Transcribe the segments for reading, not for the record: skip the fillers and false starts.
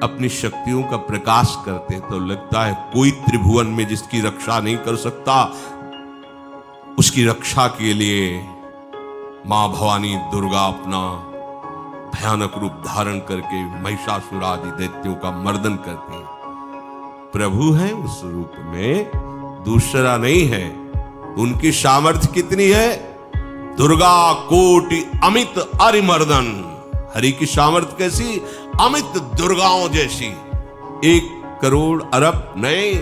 अपनी शक्तियों का प्रकाश करते तो लगता है कोई त्रिभुवन में जिसकी रक्षा नहीं कर सकता। उसकी रक्षा के लिए मां भवानी दुर्गा अपना भयानक रूप धारण करके महिषासुर आदि दैत्यों का मर्दन करती है। प्रभु है उस रूप में, दूसरा नहीं है। उनकी सामर्थ्य कितनी है? दुर्गा कोटि अमित अरिमर्दन। हरि की सामर्थ्य कैसी? अमित दुर्गाओं जैसी। 1 करोड़ अरब नहीं,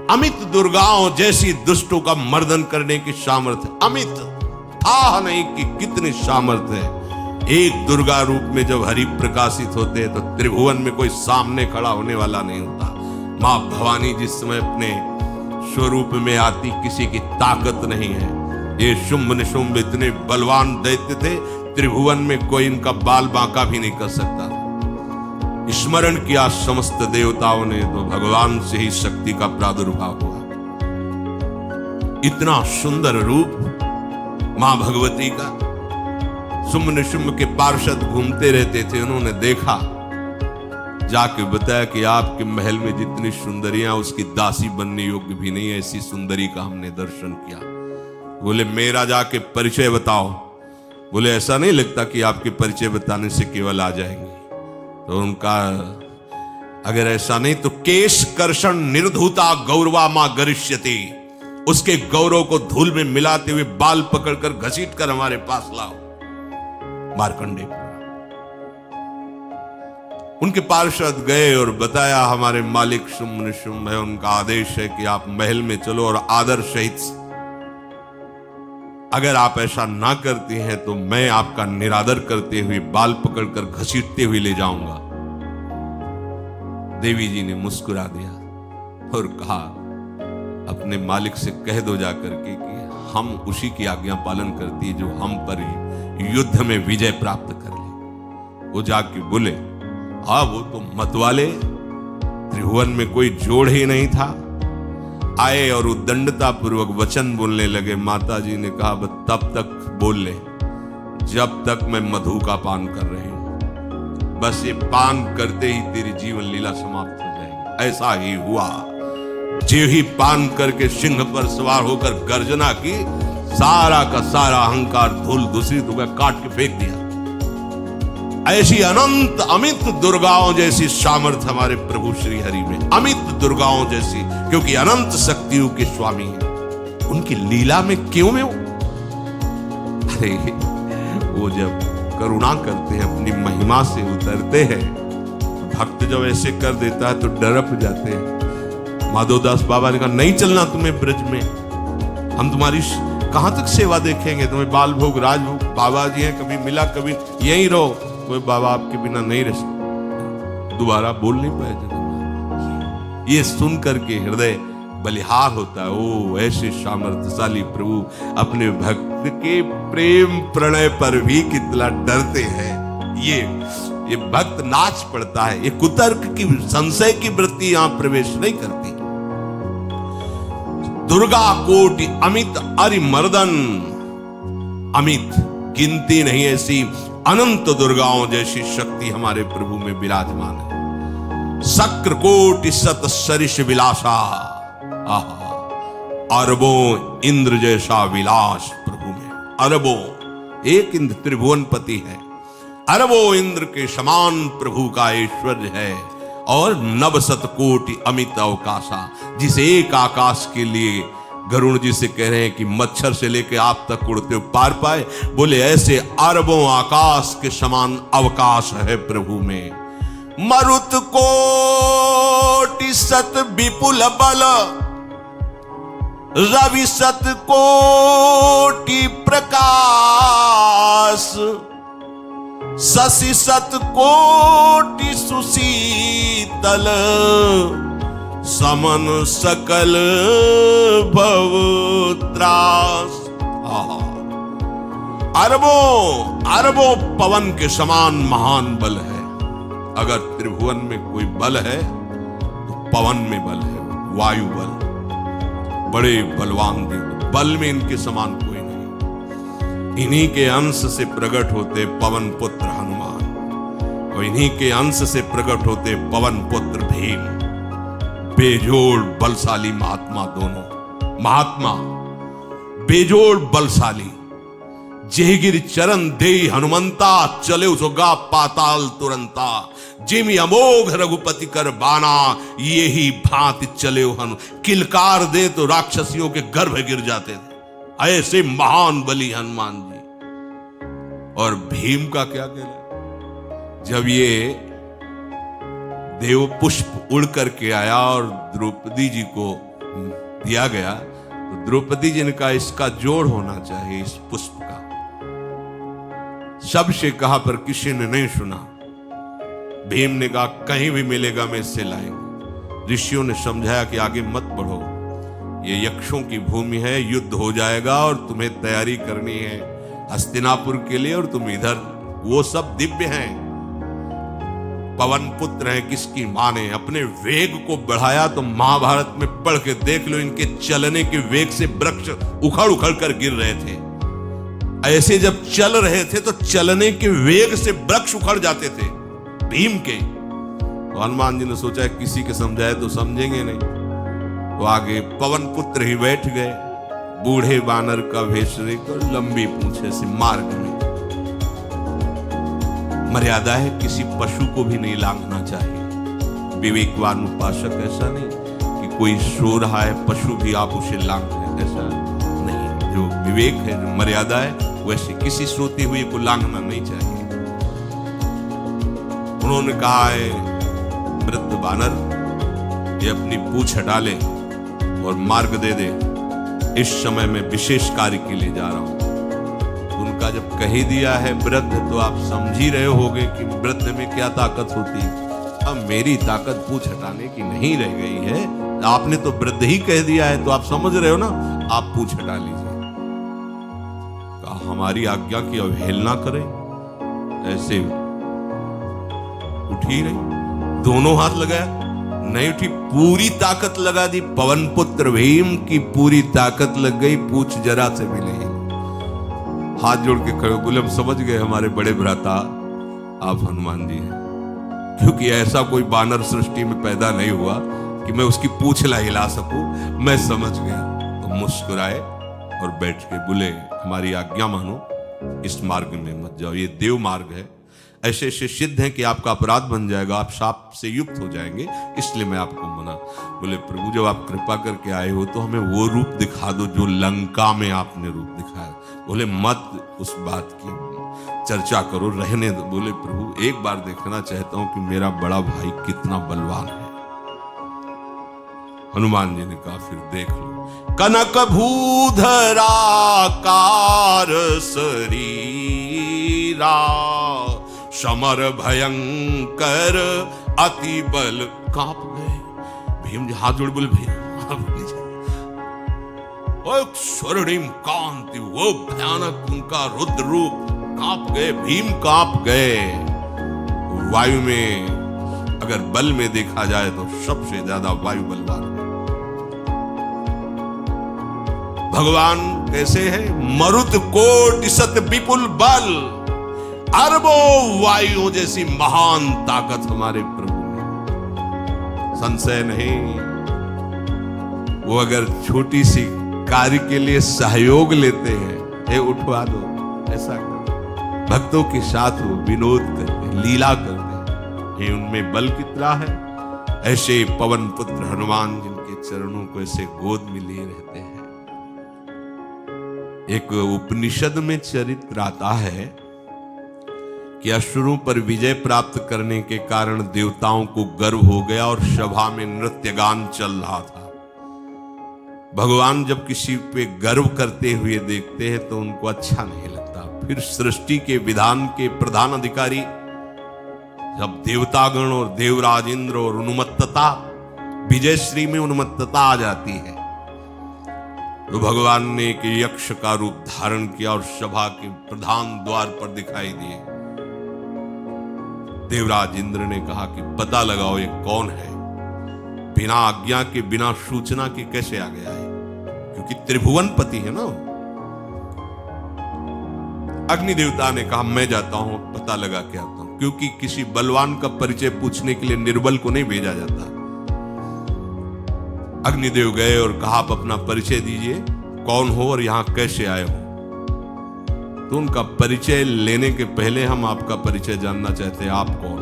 अमित दुर्गाओं जैसी दुष्टों का मर्दन करने की सामर्थ्य। अमित था नहीं कि कितनी सामर्थ्य है। एक दुर्गा रूप में जब हरि प्रकाशित होते हैं तो त्रिभुवन में कोई सामने खड़ा होने वाला नहीं होता। मां भवानी जिस समय अपने स्वरूप में आती, किसी की ताकत नहीं है। ये शुंभ निशुंभ इतने बलवान दैत्य थे, त्रिभुवन में कोई इनका बाल बांका भी नहीं कर सकता। स्मरण किया समस्त देवताओं ने तो भगवान से ही शक्ति का प्रादुर्भाव हुआ। इतना सुंदर रूप मां भगवती का। शुंभ निशुंभ के पार्षद घूमते रहते थे, उन्होंने देखा, जाके बताया कि आपके महल में जितनी सुंदरियां उसकी दासी बनने योग्य भी नहीं, ऐसी सुंदरी का हमने दर्शन किया। बोले मेरा जाके परिचय बताओ। बोले ऐसा नहीं लगता कि आपके परिचय बताने से केवल आ जाएंगे। तो उनका अगर ऐसा नहीं तो केश कर्षण निर्धूता गौरवा मां गरिष्यति। उसके गौरव को धूल में मिलाते हुए बाल पकड़कर घसीट कर हमारे पास लाओ। मार्कंडे उनके पार्षद गए और बताया हमारे मालिक शुंभ निशुंभ है, उनका आदेश है कि आप महल में चलो और आदर सहित, अगर आप ऐसा ना करती हैं तो मैं आपका निरादर करते हुए बाल पकड़कर घसीटते हुए ले जाऊंगा। देवी जी ने मुस्कुरा दिया और कहा अपने मालिक से कह दो जाकर के कि हम उसी की आज्ञा पालन करती है जो हम पर युद्ध में विजय प्राप्त कर ले। वो जाके बोले हाँ वो तो मतवाले, त्रिभुवन में कोई जोड़ ही नहीं था। आए और उद्दंडता पूर्वक वचन बोलने लगे। माता जी ने कहा तब तक बोल ले जब तक मैं मधु का पान कर रही हूं। बस ये पान करते ही तेरी जीवन लीला समाप्त हो जाएगी। ऐसा ही हुआ। जो ही पान करके सिंह पर सवार होकर गर्जना की, सारा का सारा अहंकार धूल दूसरी तो काट के फेंक दिया। ऐसी अनंत अमित दुर्गाओं जैसी सामर्थ्य हमारे प्रभु श्री हरि में, अमित दुर्गाओं जैसी, क्योंकि अनंत शक्तियों के स्वामी हैं। उनकी लीला में क्यों में हो? अरे वो जब करुणा करते हैं, अपनी महिमा से उतरते हैं, भक्त जब ऐसे कर देता है तो डरप जाते हैं। माधवदास बाबा ने कहा नहीं चलना तुम्हें ब्रज में, हम तुम्हारी कहां तक सेवा देखेंगे, तुम्हें बाल भोग राजभोग। बाबा जी हैं, कभी मिला कभी यहीं रहो। कोई बाबा आपके बिना नहीं रह सकता। दोबारा बोल नहीं पाए जगन्नाथ। ये सुन करके हृदय बलिहार होता है। ओ ऐसे सामर्थ्यशाली प्रभु अपने भक्त के प्रेम प्रणय पर भी कितना डरते हैं। ये भक्त नाच पड़ता है। ये कुतर्क की, संशय की वृत्ति यहां प्रवेश नहीं करती। दुर्गा कोटि अमित अरिमर्दन। अमित गिनती नहीं, ऐसी अनंत दुर्गाओं जैसी शक्ति हमारे प्रभु में विराजमान है। शक्र कोटि सत सरिष विलासा। अरबों इंद्र जैसा विलास प्रभु में। अरबों, एक इंद्र त्रिभुवनपति है, अरबों इंद्र के समान प्रभु का ऐश्वर्य है। और नवशत कोटि अमित अवकाशा, जिस एक आकाश के लिए गरुड़ जी से कह रहे हैं कि मच्छर से लेकर आप तक उड़ते हो पार पाए। बोले ऐसे अरबों आकाश के समान अवकाश है प्रभु में। मरुत कोटि सत विपुल बल, रवि सत कोटि प्रकाश, शशि सत कोटि सुशीतल, समन सकल भव त्रास। अरबों पवन के समान महान बल है। अगर त्रिभुवन में कोई बल है तो पवन में बल है, वायु बल। बड़े बलवान देव, बल में इनके समान कोई नहीं। इन्हीं के अंश से प्रकट होते पवन पुत्र हनुमान। और इन्हीं के अंश से प्रकट होते पवन पुत्र भीम, बेजोड़ बलशाली महात्मा। दोनों महात्मा बेजोड़ बलशाली। जेगिर चरण दे हनुमंता, चले उसोगा पाताल तुरंता। जिम अमोघ रघुपति कर बाना, ये ही भांति चले हनु। किलकार दे तो राक्षसियों के गर्भ गिर जाते थे, ऐसे महान बली हनुमान जी। और भीम का क्या कहना, जब ये देव पुष्प उड़ करके आया और द्रौपदी जी को दिया गया, तो द्रौपदी जी ने कहा इसका जोड़ होना चाहिए, इस पुष्प का। सबसे कहा पर किसी ने नहीं सुना। भीम ने कहा कहीं भी मिलेगा मैं इससे लाएंगे। ऋषियों ने समझाया कि आगे मत बढ़ो, ये यक्षों की भूमि है, युद्ध हो जाएगा और तुम्हें तैयारी करनी है हस्तिनापुर के लिए, और तुम इधर, वो सब दिव्य हैं, पवन पुत्र हैं, किसकी माने। अपने वेग को बढ़ाया तो महाभारत में पढ़ के देख लो, इनके चलने के वेग से वृक्ष उखड़ उखड़ कर गिर रहे थे। ऐसे जब चल रहे थे तो चलने के वेग से वृक्ष उखड़ जाते थे भीम के। तो हनुमान जी ने सोचा किसी के समझाए तो समझेंगे नहीं, तो आगे पवन पुत्र ही बैठ गए, बूढ़े बानर का भेष लेकर, लंबी पूंछे से। मार्ग में मर्यादा है, किसी पशु को भी नहीं लांघना चाहिए। विवेकवान उपासक ऐसा नहीं कि कोई सो रहा है पशु भी आप उसे लांघ रहे, ऐसा नहीं। जो विवेक है, जो मर्यादा है, वैसे किसी सोते हुए को लांघना नहीं चाहिए। उन्होंने कहा है वृद्ध बानर ये अपनी पूंछ हटा ले और मार्ग दे दे, इस समय मैं विशेष कार्य के लिए जा रहा हूं। उनका जब कही दिया है वृद्ध, तो आप समझ ही रहे होगे कि वृद्ध में क्या ताकत होती है। अब मेरी ताकत पूंछ हटाने की नहीं रह गई है, आपने तो वृद्ध ही कह दिया है, तो आप समझ रहे हो ना, आप पूंछ हटा लीजिए। कहा हमारी आज्ञा की अवहेलना करें, ऐसे उठी नहीं, दोनों हाथ लगाया, नहीं उठी, पूरी ताकत लगा दी। पवन पुत्र भीम की पूरी ताकत लग गई, पूछ जरा से भी नहीं। हाथ जोड़ के खड़े बोले हम समझ गए हमारे बड़े भ्राता आप हनुमान जी हैं, क्योंकि ऐसा कोई बानर सृष्टि में पैदा नहीं हुआ कि मैं उसकी पूंछ हिला सकूं। मैं समझ गया। तो मुस्कुराए और बैठ के बोले हमारी आज्ञा मानो, इस मार्ग में मत जाओ, ये देव मार्ग है, ऐसे ऐसे सिद्ध हैं कि आपका अपराध बन जाएगा, आप शाप से युक्त हो जाएंगे, इसलिए मैं आपको मना। बोले प्रभु जब आप कृपा करके आए हो तो हमें वो रूप दिखा दो जो लंका में आपने रूप दिखाया। बोले मत उस बात की चर्चा करो, रहने दो। बोले प्रभु एक बार देखना चाहता हूं कि मेरा बड़ा भाई कितना बलवान है। हनुमान जी ने कहा फिर देख लो। कनक भूधरा कार शरीरा, समर भयंकर अति बल कांप गए। भीम जी हाथ जोड़ बोले भैया स्वर्णिम कांति, वो भयानक उनका रुद्र रूप, कांप गए, भीम कांप गए। वायु में अगर बल में देखा जाए तो सबसे ज्यादा वायु बलवान है। भगवान कैसे है? मरुत कोटि सत विपुल बल, अरबों वायु जैसी महान ताकत हमारे प्रभु में, संशय नहीं। वो अगर छोटी सी कार्य के लिए सहयोग लेते हैं, हे उठवा दो, ऐसा कर, भक्तों के साथ वो विनोद करते, लीला करते हैं, उनमें बल कितना है। ऐसे पवन पुत्र हनुमान जिनके चरणों को ऐसे गोद में लिए रहते हैं। एक उपनिषद में चरित्र आता है कि असुरों पर विजय प्राप्त करने के कारण देवताओं को गर्व हो गया और सभा में नृत्य गान चल रहा था। भगवान जब किसी पे गर्व करते हुए देखते हैं तो उनको अच्छा नहीं लगता। फिर सृष्टि के विधान के प्रधान अधिकारी जब देवतागण और देवराज इंद्र और उन्मत्तता, विजयश्री में उन्मत्तता आ जाती है, तो भगवान ने एक यक्ष का रूप धारण किया और सभा के प्रधान द्वार पर दिखाई दिए। देवराज इंद्र ने कहा कि पता लगाओ ये कौन है, बिना आज्ञा के बिना सूचना के कैसे आ गया है, क्योंकि त्रिभुवन पति है ना। अग्नि देवता ने कहा मैं जाता हूं, पता लगा के आता हूं। क्योंकि किसी बलवान का परिचय पूछने के लिए निर्बल को नहीं भेजा जाता। अग्निदेव गए और कहा आप अपना परिचय दीजिए, कौन हो और यहां कैसे आए हो। तो उनका परिचय लेने के पहले हम आपका परिचय जानना चाहते हैं, आप कौन।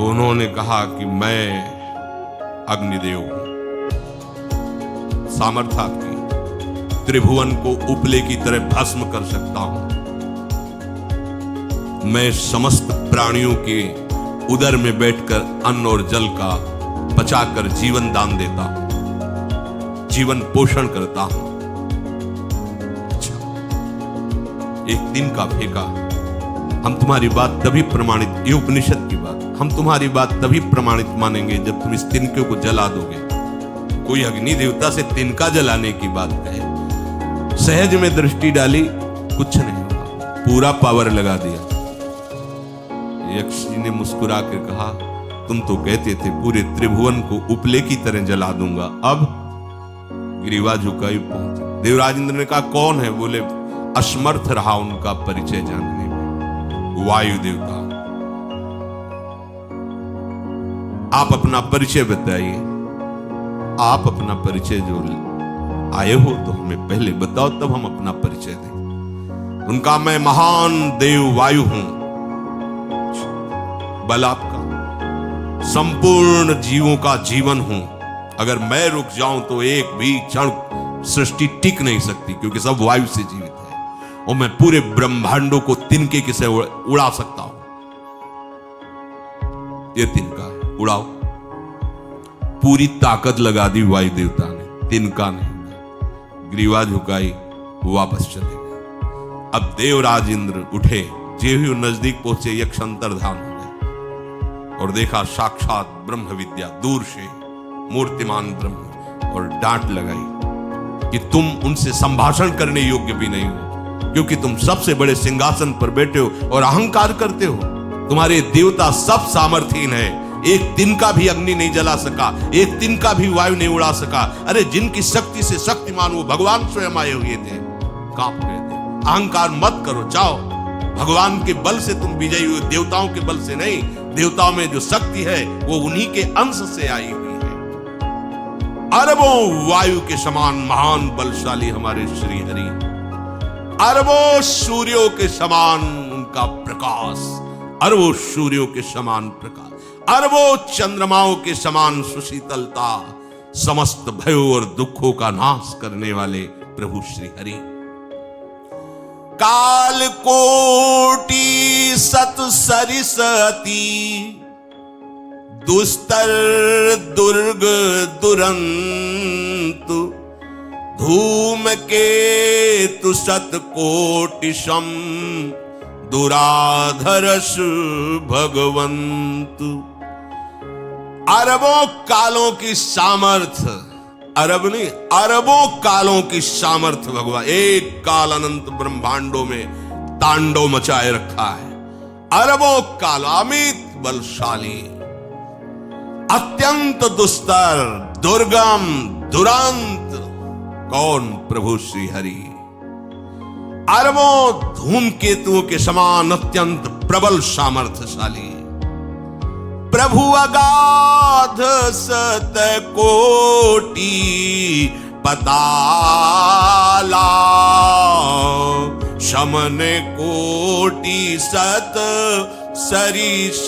उन्होंने कहा कि मैं अग्निदेव हूं, सामर्थ्य आपकी, त्रिभुवन को उपले की तरह भस्म कर सकता हूं। मैं समस्त प्राणियों के उदर में बैठकर अन्न और जल का पचाकर जीवन दान देता हूं, जीवन पोषण करता हूं। अच्छा, एक दिन का फेंका, हम तुम्हारी बात तभी प्रमाणित, ये उपनिषद की बात, हम तुम्हारी बात तभी प्रमाणित मानेंगे जब तुम इस तिनके को जला दोगे। कोई अग्नि देवता से तिनका जलाने की बात कहे, सहज में दृष्टि डाली, कुछ नहीं हुआ, पूरा पावर लगा दिया। यक्ष जी ने मुस्कुरा कर कहा, तुम तो कहते थे पूरे त्रिभुवन को उपले की तरह जला दूंगा, अब ग्रीवा झुकाई पहुंचे। देवराज इंद्र ने कहा कौन है? बोले असमर्थ रहा उनका परिचय जानने में, वायु देवता। आप अपना परिचय बताइए, आप अपना परिचय जो आए हो तो हमें पहले बताओ, तब हम अपना परिचय दें। उनका मैं महान देव वायु हूं, बल आपका, संपूर्ण जीवों का जीवन हूं। अगर मैं रुक जाऊं तो एक भी क्षण सृष्टि टिक नहीं सकती, क्योंकि सब वायु से जीवित है, और मैं पूरे ब्रह्मांडों को तिनके से उड़ा सकता हूं। ये तिनका है, उड़ाओ। पूरी ताकत लगा दी वायु देवता ने, तिनका नहीं। ग्रीवा झुकाई, वापस चले गए। अब देवराज इंद्र उठे, जे ही नजदीक पहुंचे यक्ष अंतर्धान हो गए और देखा साक्षात ब्रह्म विद्या दूर से मूर्तिमान ब्रह्म, और डांट लगाई कि तुम उनसे संभाषण करने योग्य भी नहीं हो, क्योंकि तुम सबसे बड़े सिंहासन पर बैठे हो और अहंकार करते हो। तुम्हारे देवता सब सामर्थ्यहीन है, एक तिनका भी अग्नि नहीं जला सका, एक तिनका भी वायु नहीं उड़ा सका। अरे जिनकी शक्ति से शक्तिमान वो भगवान स्वयं आए हुए थे, कांप गए थे। अहंकार मत करो, जाओ, भगवान के बल से तुम विजयी हुए, देवताओं के बल से नहीं। देवताओं में जो शक्ति है वो उन्हीं के अंश से आई हुई है। अरबों वायु के समान महान बलशाली हमारे श्री हरि, अरबों सूर्यों के समान उनका प्रकाश, अरबों सूर्यों के समान प्रकाश, अरबों चंद्रमाओं के समान सुशीतलता, समस्त भयों और दुखों का नाश करने वाले प्रभु श्री हरि। काल कोटि सत सरिसती, दुस्तर दुर्ग दुरंत, धूम केतु सत कोटिशम, दुराधरस भगवंत। अरबों कालों की सामर्थ्य, अरब नहीं अरबों कालों की सामर्थ्य भगवान एक काल अनंत ब्रह्मांडों में तांडव मचाए रखा है। अरबों काल, अमित बलशाली, अत्यंत दुस्तर, दुर्गम, दुरंत, कौन? प्रभु श्री हरि। अरबों धूमकेतुओं के समान अत्यंत प्रबल सामर्थ्यशाली, प्रभु अगाध सत कोटि पताला, शमन कोटि सत सरिष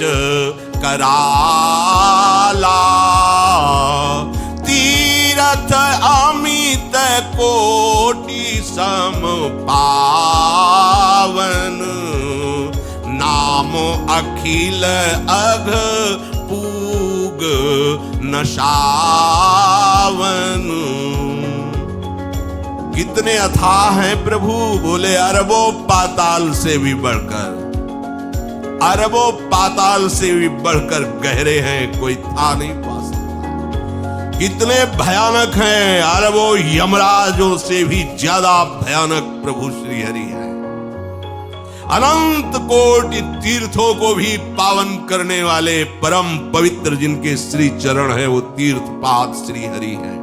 कराला, तीरथ अमित कोटि सम पावन, नाम अखिल अघ पूग नशावन। कितने अथाह हैं प्रभु, बोले अरबों पाताल से भी बढ़कर, अरबों पाताल से भी बढ़कर गहरे हैं, कोई था नहीं पा सकता। कितने भयानक हैं, अरबों यमराजों से भी ज्यादा भयानक प्रभु श्री हरि है। अनंत कोटि तीर्थों को भी पावन करने वाले परम पवित्र जिनके श्री चरण है, वो तीर्थपाद श्री हरि है।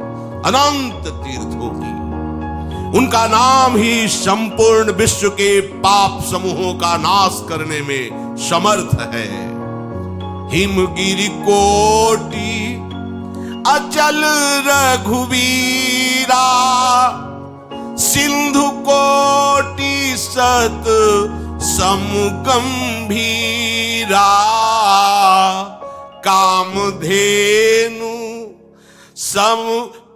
अनंत तीर्थों की उनका नाम ही संपूर्ण विश्व के पाप समूहों का नाश करने में समर्थ है। हिमगिरि कोटि अचल रघुवीरा, सिंधु कोटि सत समगंभीरा, कामधेनु सम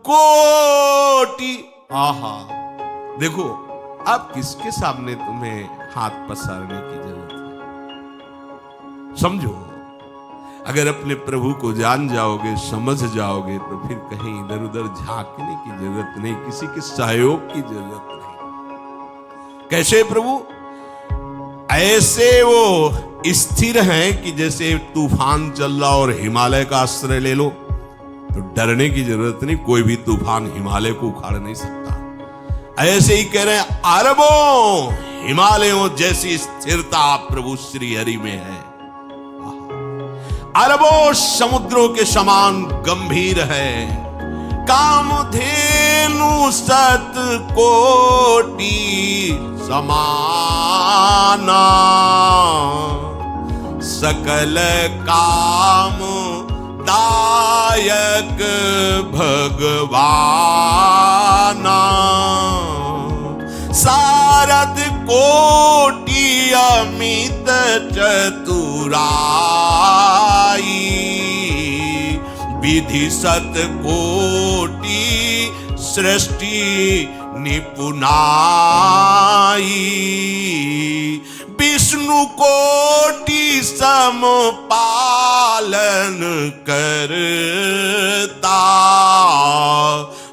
कोटि। आहा, देखो अब किसके सामने तुम्हें हाथ पसारने की जरूरत है? समझो, अगर अपने प्रभु को जान जाओगे, समझ जाओगे, तो फिर कहीं इधर उधर झांकने की जरूरत नहीं, किसी के सहयोग की जरूरत नहीं। कैसे प्रभु? ऐसे वो स्थिर हैं कि जैसे तूफान चल रहा और हिमालय का आश्रय ले लो तो डरने की जरूरत नहीं, कोई भी तूफान हिमालय को उखाड़ नहीं सकता। ऐसे ही कह रहे हैं, अरबों हिमालयों जैसी स्थिरता प्रभु श्री हरि में है, अरबों समुद्रों के समान गंभीर है। कामधेनु सत कोटि समाना, सकल काम दायक भगवाना, सारद कोटि अमित चतुराई, विधि सत कोटि सृष्टि निपुनाई, विष्णु कोटि सम पालन करता,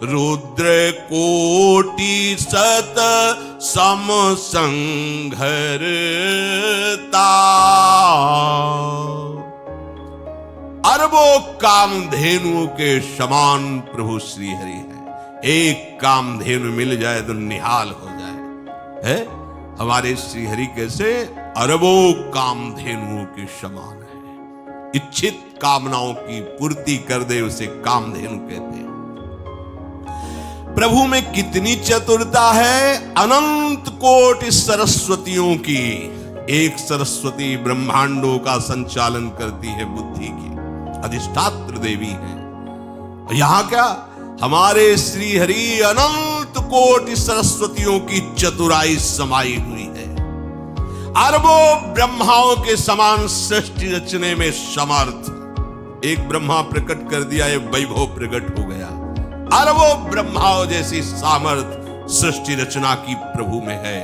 रुद्र कोटि सत सम संघरता। अरबों कामधेनुओं के समान प्रभु श्री हरि है। एक कामधेनु मिल जाए तो निहाल हो जाए। है हमारे श्री हरि कैसे? अरबों कामधेनुओं के समान है। इच्छित कामनाओं की पूर्ति कर दे उसे कामधेनु कहते हैं। प्रभु में कितनी चतुरता है! अनंत कोटि सरस्वतियों की एक सरस्वती ब्रह्मांडों का संचालन करती है, बुद्धि की अधिष्ठात्र देवी है। यहां क्या, हमारे श्री हरि अनंत कोटि सरस्वतियों की चतुराई समाई हुई है। अरबों ब्रह्माओं के समान सृष्टि रचने में समर्थ। एक ब्रह्मा प्रकट कर दिया, एक वैभव प्रकट हो गया। अरबों ब्रह्माओं जैसी सामर्थ सृष्टि रचना की प्रभु में है।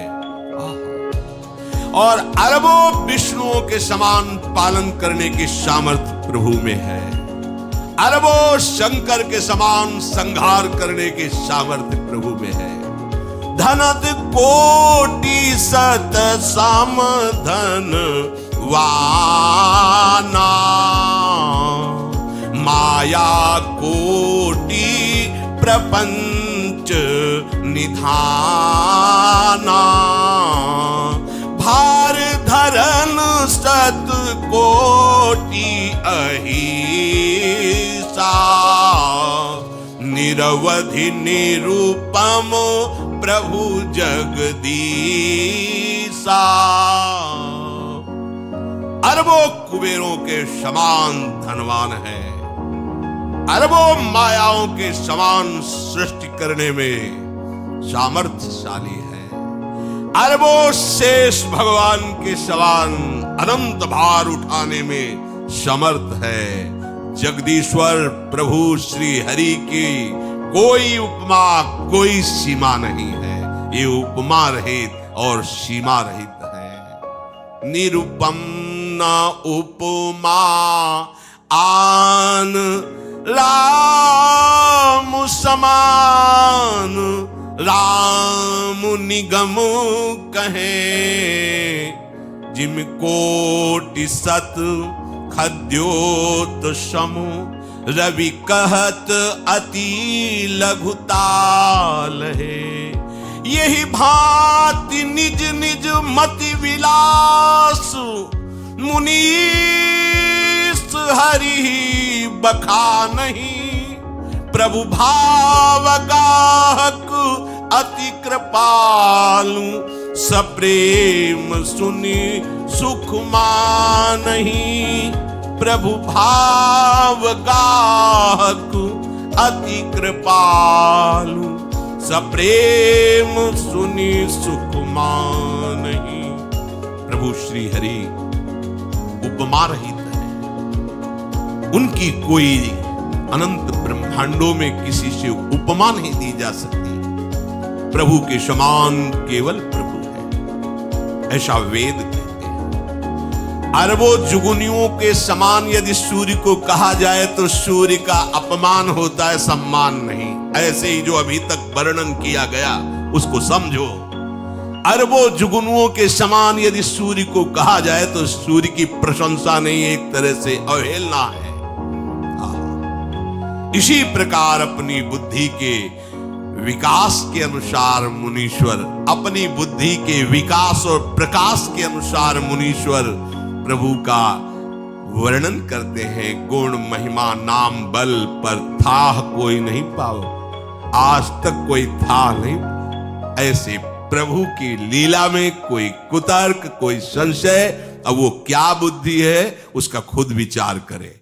और अरबों विष्णुओं के समान पालन करने की सामर्थ प्रभु में है। अरबों शंकर के समान संहार करने की सामर्थ्य प्रभु में है। धनत कोटि सत समधन वाना, माया कोटि प्रपंच निधाना, भार धरन सत कोटि अहिसा, निरवधि निरूपम प्रभु जगदीसा। अरबों कुबेरों के समान धनवान है। अरबों मायाओं के समान सृष्टि करने में सामर्थ्यशाली है। अरबों शेष भगवान के समान अनंत भार उठाने में समर्थ है। जगदीश्वर प्रभु श्री हरि की कोई उपमा, कोई सीमा नहीं है। ये उपमा रहित और सीमा रहित है। निरुपम न उपमा आन राम समान, राम निगम कहे, जिम कोटि सत खद्योत समु, रवि कहत अति लघुताल है। यही भांति निज निज मति विलास, मुनीस हरि बखा नहीं। प्रभु भाव गाहक अति कृपालु, सप्रेम सुनि सुख मानहि। प्रभु भाव गाहक अति कृपालु, सप्रेम सुनि सुख मानहि। प्रभु श्री हरि उपमा रहित है, उनकी कोई अनंत ब्रह्मांडों में किसी से उपमा नहीं दी जा सकती। प्रभु के समान केवल प्रभु है, ऐसा वेद कहते हैं। अरबों जुगुनियों के समान यदि सूर्य को कहा जाए तो सूर्य का अपमान होता है, सम्मान नहीं। ऐसे ही जो अभी तक वर्णन किया गया उसको समझो। अरबों जुगनुओं के समान यदि सूर्य को कहा जाए तो सूर्य की प्रशंसा नहीं, एक तरह से अवहेलना है। इसी प्रकार अपनी बुद्धि के विकास के अनुसार मुनीश्वर, अपनी बुद्धि के विकास और प्रकाश के अनुसार मुनीश्वर प्रभु का वर्णन करते हैं। गुण महिमा नाम बल पर था कोई नहीं पाओ, आज तक कोई था नहीं। ऐसे प्रभु की लीला में कोई कुतर्क, कोई संशय, अब वो क्या बुद्धि है उसका खुद विचार करे।